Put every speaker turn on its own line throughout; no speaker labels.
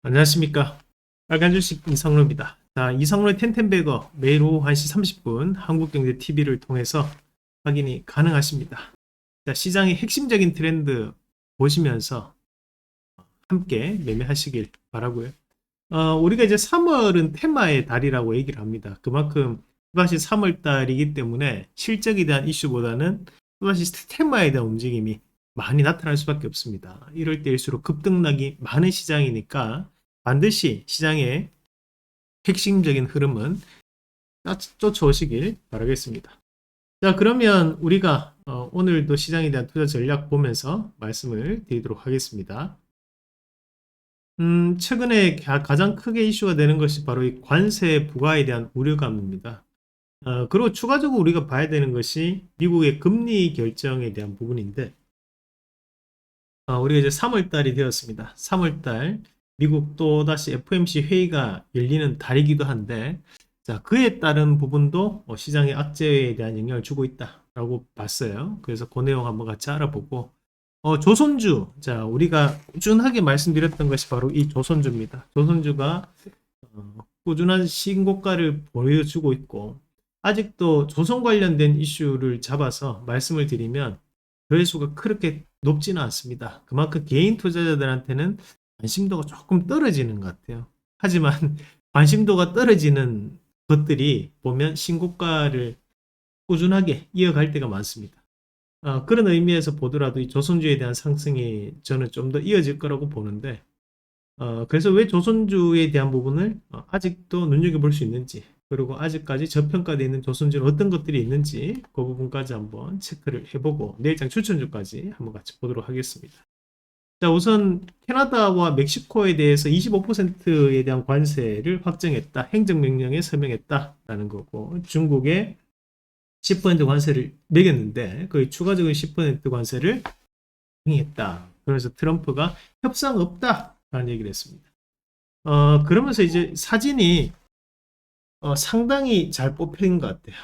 안녕하십니까. 빨간 주식 이성로입니다. 자, 이성로의 텐텐베거 매일 오후 1시 30분 한국경제TV를 통해서 확인이 가능하십니다. 자, 시장의 핵심적인 트렌드 보시면서 함께 매매하시길 바라고요. 우리가 이제 3월은 테마의 달이라고 얘기를 합니다. 그만큼 또다시 3월 달이기 때문에 실적에 대한 이슈보다는 또다시 테마에 대한 움직임이 많이 나타날 수밖에 없습니다. 이럴 때일수록 급등락이 많은 시장이니까 반드시 시장의 핵심적인 흐름은 쫓아오시길 바라겠습니다. 자, 그러면 우리가 오늘도 시장에 대한 투자 전략 보면서 말씀을 드리도록 하겠습니다. 최근에 가장 크게 이슈가 되는 것이 바로 이 관세 부과에 대한 우려감입니다. 그리고 추가적으로 우리가 봐야 되는 것이 미국의 금리 결정에 대한 부분인데, 우리가 이제 3월 달이 되었습니다. 3월 달 미국 또다시 FOMC 회의가 열리는 달이기도 한데, 자, 그에 따른 부분도 시장의 악재에 대한 영향을 주고 있다라고 봤어요. 그래서 그 내용 한번 같이 알아보고, 조선주, 자, 우리가 꾸준하게 말씀드렸던 것이 바로 이 조선주입니다. 조선주가 꾸준한 신고가를 보여주고 있고, 아직도 조선 관련된 이슈를 잡아서 말씀을 드리면 조회수가 그렇게 높지는 않습니다. 그만큼 개인 투자자들한테는 관심도가 조금 떨어지는 것 같아요. 하지만 관심도가 떨어지는 것들이 보면 신고가를 꾸준하게 이어갈 때가 많습니다. 그런 의미에서 보더라도 이 조선주에 대한 상승이 저는 좀 더 이어질 거라고 보는데, 그래서 왜 조선주에 대한 부분을 아직도 눈여겨볼 수 있는지, 그리고 아직까지 저평가되어 있는 조선주는 어떤 것들이 있는지 그 부분까지 한번 체크를 해보고 내일장 추천주까지 한번 같이 보도록 하겠습니다. 자, 우선 캐나다와 멕시코에 대해서 25%에 대한 관세를 확정했다. 행정명령에 서명했다라는 거고, 중국에 10% 관세를 매겼는데 거의 추가적인 10% 관세를 행했다. 그래서 트럼프가 협상 없다라는 얘기를 했습니다. 그러면서 이제 사진이 상당히 잘 뽑힌 것 같아요.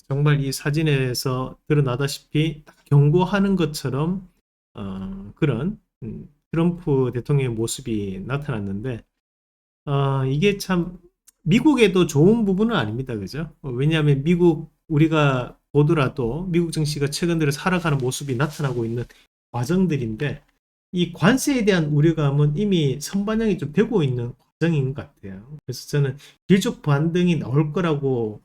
정말 이 사진에서 드러나다시피 경고하는 것처럼 그런 트럼프 대통령의 모습이 나타났는데, 이게 참 미국에도 좋은 부분은 아닙니다. 그죠? 왜냐하면 미국 우리가 보더라도 미국 증시가 최근 들어 하락하는 모습이 나타나고 있는 과정들인데, 이 관세에 대한 우려감은 이미 선반영이 좀 되고 있는 과정인 것 같아요. 그래서 저는 길쭉 반등이 나올 거라고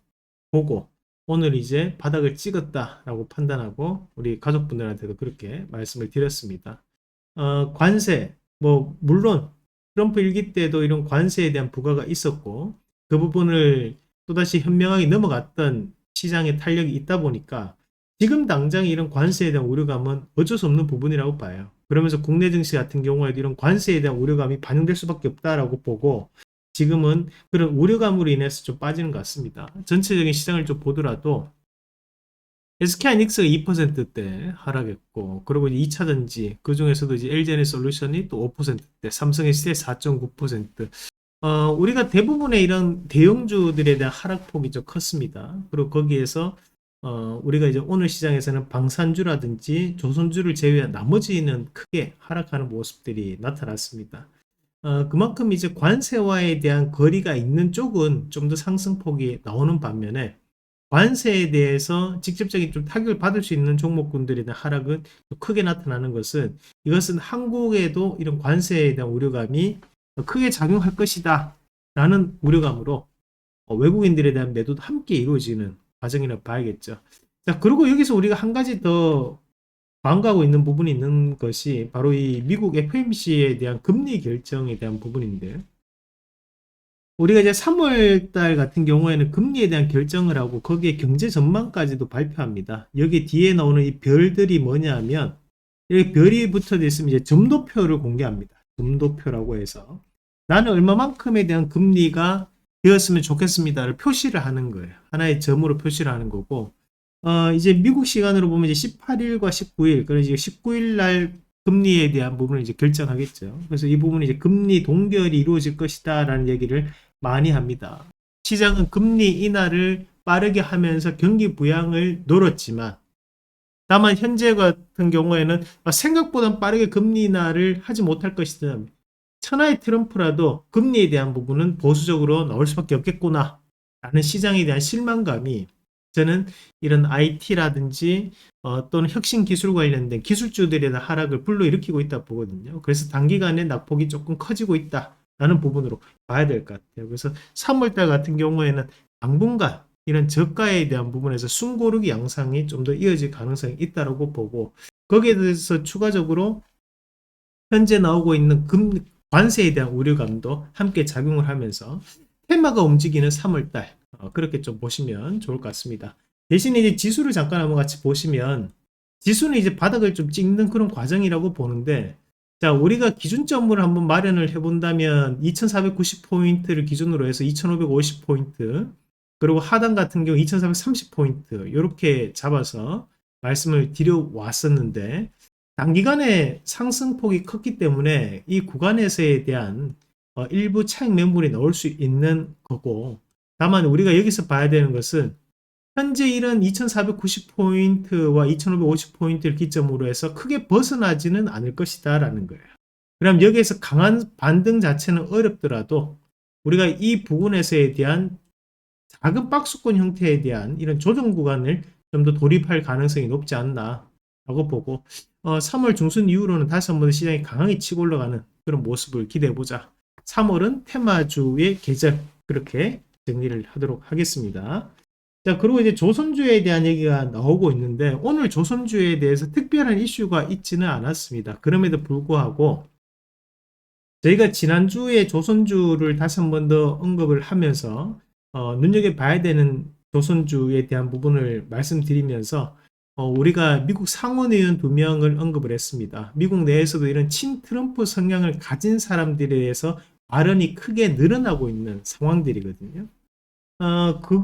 보고 오늘 이제 바닥을 찍었다라고 판단하고 우리 가족분들한테도 그렇게 말씀을 드렸습니다. 관세, 뭐 물론 트럼프 일기 때도 이런 관세에 대한 부과가 있었고 그 부분을 또다시 현명하게 넘어갔던 시장의 탄력이 있다 보니까 지금 당장 이런 관세에 대한 우려감은 어쩔 수 없는 부분이라고 봐요. 그러면서 국내 증시 같은 경우에도 이런 관세에 대한 우려감이 반영될 수밖에 없다라고 보고 지금은 그런 우려감으로 인해서 좀 빠지는 것 같습니다. 전체적인 시장을 좀 보더라도 SK하이닉스가 2%대 하락했고, 그리고 이제 2차전지, 그 중에서도 이제 LG에너솔루션이 또 5%대, 삼성에스테 4.9%. 우리가 대부분의 이런 대형주들에 대한 하락폭이 좀 컸습니다. 그리고 거기에서 우리가 이제 오늘 시장에서는 방산주라든지 조선주를 제외한 나머지는 크게 하락하는 모습들이 나타났습니다. 그만큼 이제 관세와에 대한 거리가 있는 쪽은 좀 더 상승폭이 나오는 반면에 관세에 대해서 직접적인 좀 타격을 받을 수 있는 종목군들에 대한 하락은 크게 나타나는 것은 이것은 한국에도 이런 관세에 대한 우려감이 크게 작용할 것이다 라는 우려감으로 외국인들에 대한 매도도 함께 이루어지는 과정이라 봐야겠죠. 자, 그리고 여기서 우리가 한 가지 더 관가하고 있는 부분이 있는 것이 바로 이 미국 FOMC에 대한 금리 결정에 대한 부분인데, 우리가 이제 3월 달 같은 경우에는 금리에 대한 결정을 하고 거기에 경제 전망까지도 발표합니다. 여기 뒤에 나오는 이 별들이 뭐냐 하면 여기 별이 붙어져 있으면 이제 점도표를 공개합니다. 점도표라고 해서 나는 얼마만큼에 대한 금리가 되었으면 좋겠습니다를 표시를 하는 거예요. 하나의 점으로 표시를 하는 거고, 이제 미국 시간으로 보면 이제 18일과 19일, 그래서 이제 19일 날 금리에 대한 부분을 이제 결정하겠죠. 그래서 이 부분이 이제 금리 동결이 이루어질 것이다라는 얘기를 많이 합니다. 시장은 금리 인하를 빠르게 하면서 경기 부양을 노렸지만, 다만 현재 같은 경우에는 생각보다 빠르게 금리 인하를 하지 못할 것이다. 천하의 트럼프라도 금리에 대한 부분은 보수적으로 나올 수밖에 없겠구나 라는 시장에 대한 실망감이 저는 이런 IT라든지 또는 혁신 기술 관련된 기술주들에 대한 하락을 불러일으키고 있다 보거든요. 그래서 단기간에 낙폭이 조금 커지고 있다라는 부분으로 봐야 될 것 같아요. 그래서 3월달 같은 경우에는 당분간 이런 저가에 대한 부분에서 숨고르기 양상이 좀 더 이어질 가능성이 있다고 보고, 거기에 대해서 추가적으로 현재 나오고 있는 관세에 대한 우려감도 함께 작용을 하면서 테마가 움직이는 3월달 그렇게 좀 보시면 좋을 것 같습니다. 대신에 이제 지수를 잠깐 한번 같이 보시면, 지수는 이제 바닥을 좀 찍는 그런 과정이라고 보는데, 자, 우리가 기준점을 한번 마련을 해본다면 2490포인트를 기준으로 해서 2550포인트, 그리고 하단 같은 경우 2430포인트 이렇게 잡아서 말씀을 드려 왔었는데, 단기간에 상승폭이 컸기 때문에 이 구간에서에 대한 일부 차익 매물이 나올 수 있는 거고, 다만 우리가 여기서 봐야 되는 것은 현재 이런 2490포인트와 2550포인트를 기점으로 해서 크게 벗어나지는 않을 것이다 라는 거예요. 그럼 여기에서 강한 반등 자체는 어렵더라도 우리가 이 부분에서에 대한 작은 박스권 형태에 대한 이런 조정 구간을 좀 더 돌입할 가능성이 높지 않나 라고 보고, 3월 중순 이후로는 다시 한번 시장이 강하게 치고 올라가는 그런 모습을 기대해보자. 3월은 테마주의 계절, 그렇게 정리를 하도록 하겠습니다. 자, 그리고 이제 조선주에 대한 얘기가 나오고 있는데, 오늘 조선주에 대해서 특별한 이슈가 있지는 않았습니다. 그럼에도 불구하고 저희가 지난주에 조선주를 다시 한번 더 언급을 하면서 눈여겨봐야 되는 조선주에 대한 부분을 말씀드리면서 우리가 미국 상원의원 2명을 언급을 했습니다. 미국 내에서도 이런 친트럼프 성향을 가진 사람들에 대해서 발언이 크게 늘어나고 있는 상황들이거든요.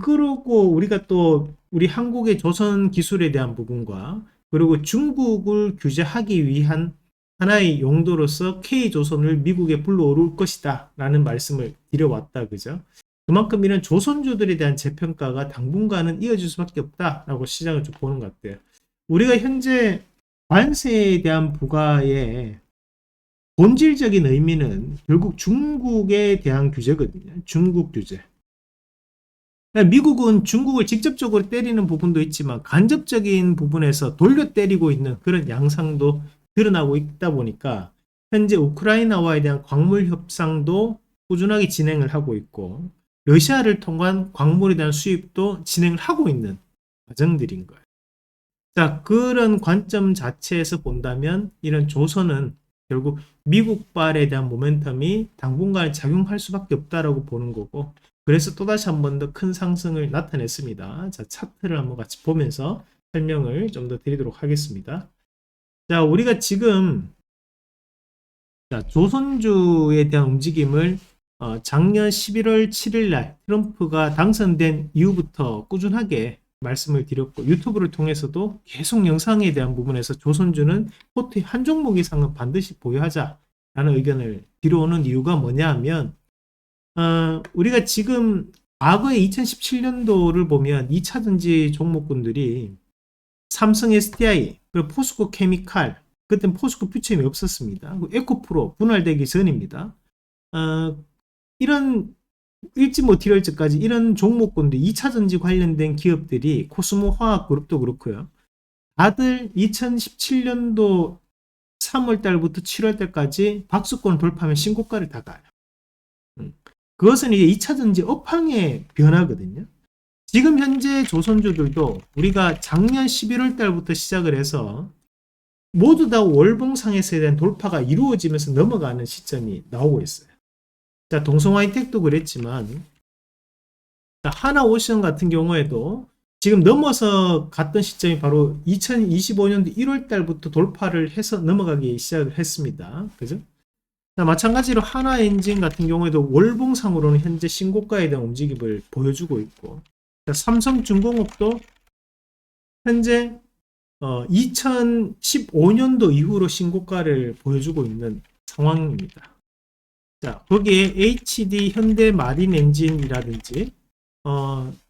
그러고 우리가 또 우리 한국의 조선 기술에 대한 부분과, 그리고 중국을 규제하기 위한 하나의 용도로서 K조선을 미국에 불러올 것이다 라는 말씀을 드려왔다, 그죠? 그만큼 이런 조선주들에 대한 재평가가 당분간은 이어질 수밖에 없다라고 시장을 좀 보는 것 같아요. 우리가 현재 관세에 대한 부과의 본질적인 의미는 결국 중국에 대한 규제거든요. 중국 규제. 미국은 중국을 직접적으로 때리는 부분도 있지만 간접적인 부분에서 돌려 때리고 있는 그런 양상도 드러나고 있다 보니까 현재 우크라이나와에 대한 광물 협상도 꾸준하게 진행을 하고 있고, 러시아를 통한 광물에 대한 수입도 진행을 하고 있는 과정들인 거예요. 자, 그런 관점 자체에서 본다면 이런 조선은 결국 미국발에 대한 모멘텀이 당분간 작용할 수밖에 없다라고 보는 거고, 그래서 또다시 한 번 더 큰 상승을 나타냈습니다. 자, 차트를 한번 같이 보면서 설명을 좀 더 드리도록 하겠습니다. 자, 우리가 지금 조선주에 대한 움직임을 작년 11월 7일 날 트럼프가 당선된 이후부터 꾸준하게 말씀을 드렸고, 유튜브를 통해서도 계속 영상에 대한 부분에서 조선주는 포트의 한 종목 이상은 반드시 보유하자라는 의견을 드려오는 이유가 뭐냐 하면, 우리가 지금 과거의 2017년도를 보면 2차전지 종목군들이 삼성 SDI, 그리고 포스코 케미칼, 그때는 포스코 퓨처엠이 없었습니다. 에코프로 분할되기 전입니다. 이런 일지모티리얼즈까지 이런 종목군들 2차전지 관련된 기업들이 코스모 화학그룹도 그렇고요. 다들 2017년도 3월달부터 7월달까지 박스권 돌파하면 신고가를 다 가요. 그것은 이제 2차전지 업황의 변화거든요. 지금 현재 조선주들도 우리가 작년 11월 달부터 시작을 해서 모두 다 월봉상에서에 대한 돌파가 이루어지면서 넘어가는 시점이 나오고 있어요. 자, 동성화이텍도 그랬지만, 하나오션 같은 경우에도 지금 넘어서 갔던 시점이 바로 2025년도 1월 달부터 돌파를 해서 넘어가기 시작을 했습니다. 그죠? 자, 마찬가지로 하나엔진 같은 경우에도 월봉상으로는 현재 신고가에 대한 움직임을 보여주고 있고, 자, 삼성중공업도 현재 2015년도 이후로 신고가를 보여주고 있는 상황입니다. 자, 거기에 HD 현대마린엔진이라든지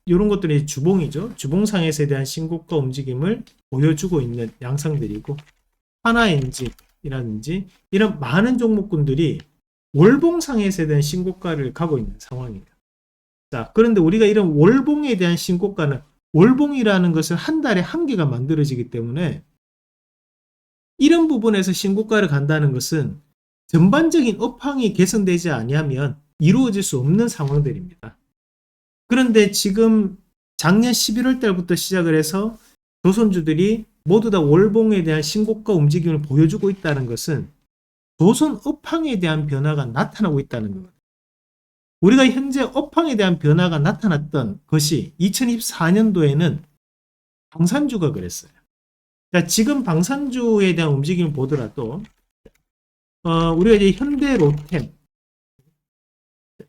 이런 것들이 주봉이죠. 주봉상에서에 대한 신고가 움직임을 보여주고 있는 양상들이고, 하나엔진이라든지 이런 많은 종목군들이 월봉상에서에 대한 신고가를 가고 있는 상황이에요. 자, 그런데 우리가 이런 월봉에 대한 신고가는 월봉이라는 것은 한 달에 한 개가 만들어지기 때문에 이런 부분에서 신고가를 간다는 것은 전반적인 업황이 개선되지 아니하면 이루어질 수 없는 상황들입니다. 그런데 지금 작년 11월 달부터 시작을 해서 조선주들이 모두 다 월봉에 대한 신고가 움직임을 보여주고 있다는 것은 조선 업황에 대한 변화가 나타나고 있다는 거거든요. 우리가 현재 업황에 대한 변화가 나타났던 것이 2024년도에는 방산주가 그랬어요. 그러니까 지금 방산주에 대한 움직임을 보더라도 우리가 이제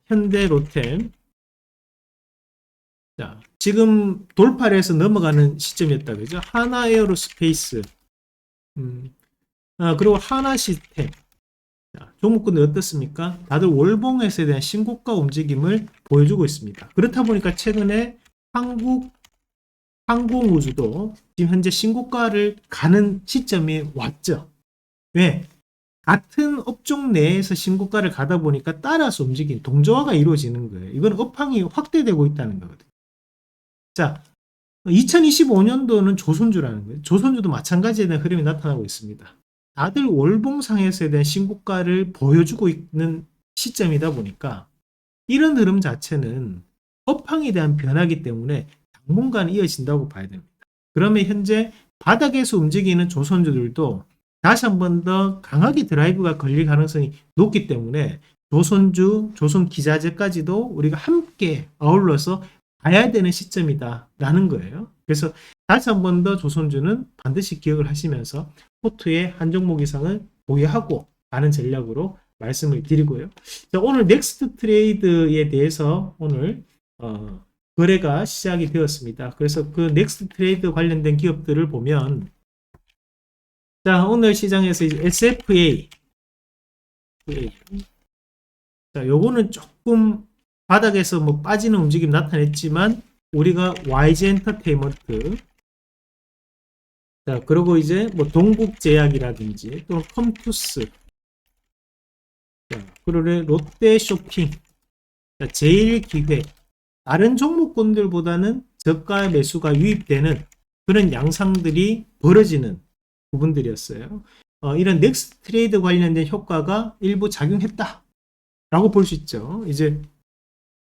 현대로템 자, 지금 돌파를 해서 넘어가는 시점이었다 그죠? 하나에어로스페이스 그리고 하나시스템 종목군들 어떻습니까? 다들 월봉에서에 대한 신고가 움직임을 보여주고 있습니다. 그렇다 보니까 최근에 한국 항공우주도 지금 현재 신고가를 가는 시점이 왔죠. 왜? 같은 업종 내에서 신고가를 가다 보니까 따라서 움직이는 동조화가 이루어지는 거예요. 이건 업황이 확대되고 있다는 거거든요. 자, 2025년도는 조선주라는 거예요. 조선주도 마찬가지에 대한 흐름이 나타나고 있습니다. 다들 월봉상에서에 대한 신고가를 보여주고 있는 시점이다 보니까 이런 흐름 자체는 업황에 대한 변화이기 때문에 당분간 이어진다고 봐야 됩니다. 그러면 현재 바닥에서 움직이는 조선주들도 다시 한 번 더 강하게 드라이브가 걸릴 가능성이 높기 때문에 조선주, 조선기자재까지도 우리가 함께 아울러서 봐야 되는 시점이다라는 거예요. 그래서 다시 한 번 더 조선주는 반드시 기억을 하시면서 포트의 한 종목 이상을 보유하고 가는 전략으로 말씀을 드리고요. 자, 오늘 넥스트 트레이드에 대해서 오늘 거래가 시작이 되었습니다. 그래서 그 넥스트 트레이드 관련된 기업들을 보면 자, 오늘 시장에서 이제 SFA 자, 요거는 조금 바닥에서 뭐 빠지는 움직임 나타냈지만 우리가 YG 엔터테인먼트 자, 그리고 이제 뭐 동국제약이라든지 또는 컴투스 자, 그리고 롯데쇼핑 자, 제일기획 다른 종목군들보다는 저가 매수가 유입되는 그런 양상들이 벌어지는 부분들이었어요. 이런 넥스트 트레이드 관련된 효과가 일부 작용했다 라고 볼 수 있죠. 이제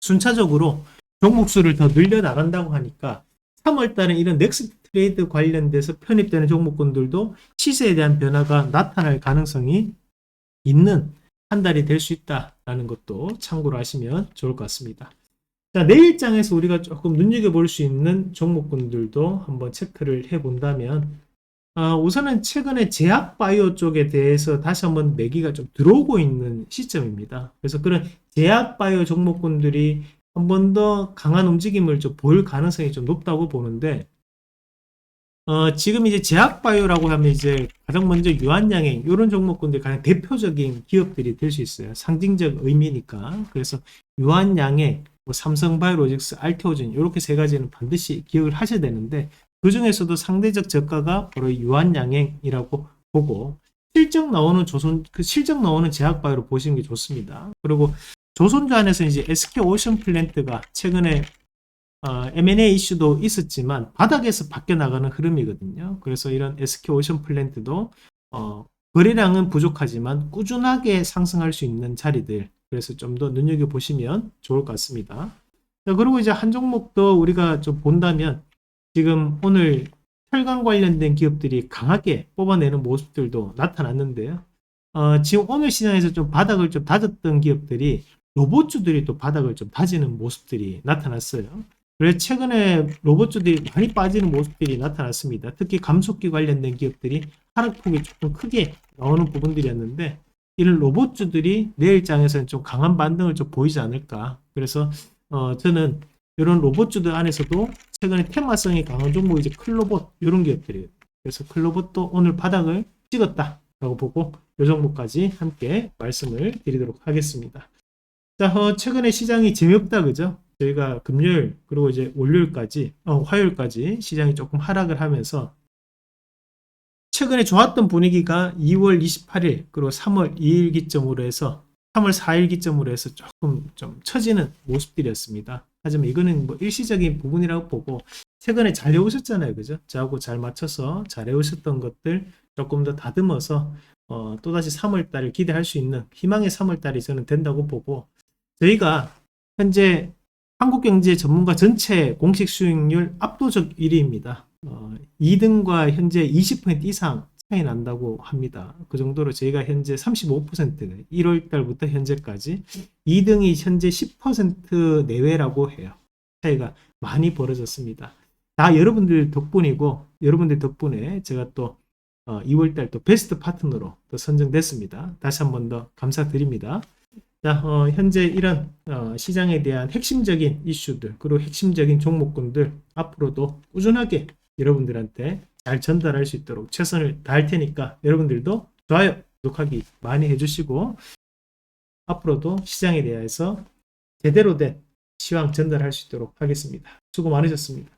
순차적으로 종목 수를 더 늘려나간다고 하니까 3월달에 이런 넥스트 트레이드 관련돼서 편입되는 종목군들도 시세에 대한 변화가 나타날 가능성이 있는 한 달이 될 수 있다라는 것도 참고로 하시면 좋을 것 같습니다. 자, 내일장에서 우리가 조금 눈여겨볼 수 있는 종목군들도 한번 체크를 해본다면 우선은 최근에 제약바이오 쪽에 대해서 다시 한번 매기가 좀 들어오고 있는 시점입니다. 그래서 그런 제약바이오 종목군들이 한 번 더 강한 움직임을 좀 보일 가능성이 좀 높다고 보는데 지금 이제 제약바이오라고 하면 이제 가장 먼저 유한양행 이런 종목군들이 가장 대표적인 기업들이 될 수 있어요. 상징적 의미니까. 그래서 유한양행, 뭐 삼성바이오로직스, 알테오젠 이렇게 세 가지는 반드시 기억을 하셔야 되는데 그 중에서도 상대적 저가가 바로 유한양행이라고 보고 실적 나오는 실적 나오는 제약바이오로 보시는 게 좋습니다. 그리고 조선주 안에서 이제 SK오션플랜트가 최근에 M&A 이슈도 있었지만 바닥에서 바뀌어 나가는 흐름이거든요. 그래서 이런 SK오션플랜트도 거래량은 부족하지만 꾸준하게 상승할 수 있는 자리들 그래서 좀 더 눈여겨보시면 좋을 것 같습니다. 자, 그리고 이제 한 종목도 우리가 좀 본다면 지금 오늘 혈관 관련된 기업들이 강하게 뽑아내는 모습들도 나타났는데요. 지금 오늘 시장에서 좀 바닥을 좀 다졌던 기업들이 로봇주들이 또 바닥을 좀 다지는 모습들이 나타났어요. 그래서 최근에 로봇주들이 많이 빠지는 모습들이 나타났습니다. 특히 감속기 관련된 기업들이 하락폭이 조금 크게 나오는 부분들이었는데 이런 로봇주들이 내일장에서는 좀 강한 반등을 좀 보이지 않을까. 그래서 저는 이런 로봇주들 안에서도 최근에 테마성이 강한 종목이 이제 클로봇 이런 기업들이에요. 그래서 클로봇도 오늘 바닥을 찍었다라고 보고 이 종목까지 함께 말씀을 드리도록 하겠습니다. 자, 최근에 시장이 재미없다 그죠? 저희가 금요일 그리고 이제 월요일까지 화요일까지 시장이 조금 하락을 하면서 최근에 좋았던 분위기가 2월 28일 그리고 3월 2일 기점으로 해서 3월 4일 기점으로 해서 조금 좀 처지는 모습들이었습니다. 하지만 이거는 뭐 일시적인 부분이라고 보고 최근에 잘 해오셨잖아요. 그죠? 저하고 잘 맞춰서 잘 해오셨던 것들 조금 더 다듬어서 또다시 3월 달을 기대할 수 있는 희망의 3월 달이 저는 된다고 보고 저희가 현재 한국경제 전문가 전체 공식 수익률 압도적 1위입니다. 2등과 현재 20% 이상 차이 난다고 합니다. 그 정도로 저희가 현재 35% 1월 달부터 현재까지 2등이 현재 10% 내외라고 해요. 차이가 많이 벌어졌습니다. 다 여러분들 덕분이고 여러분들 덕분에 제가 또 2월 달 또 베스트 파트너로 또 선정됐습니다. 다시 한 번 더 감사드립니다. 자, 현재 이런 시장에 대한 핵심적인 이슈들 그리고 핵심적인 종목군들 앞으로도 꾸준하게 여러분들한테 잘 전달할 수 있도록 최선을 다할 테니까 여러분들도 좋아요, 구독하기 많이 해주시고 앞으로도 시장에 대해서 제대로 된 시황 전달할 수 있도록 하겠습니다. 수고 많으셨습니다.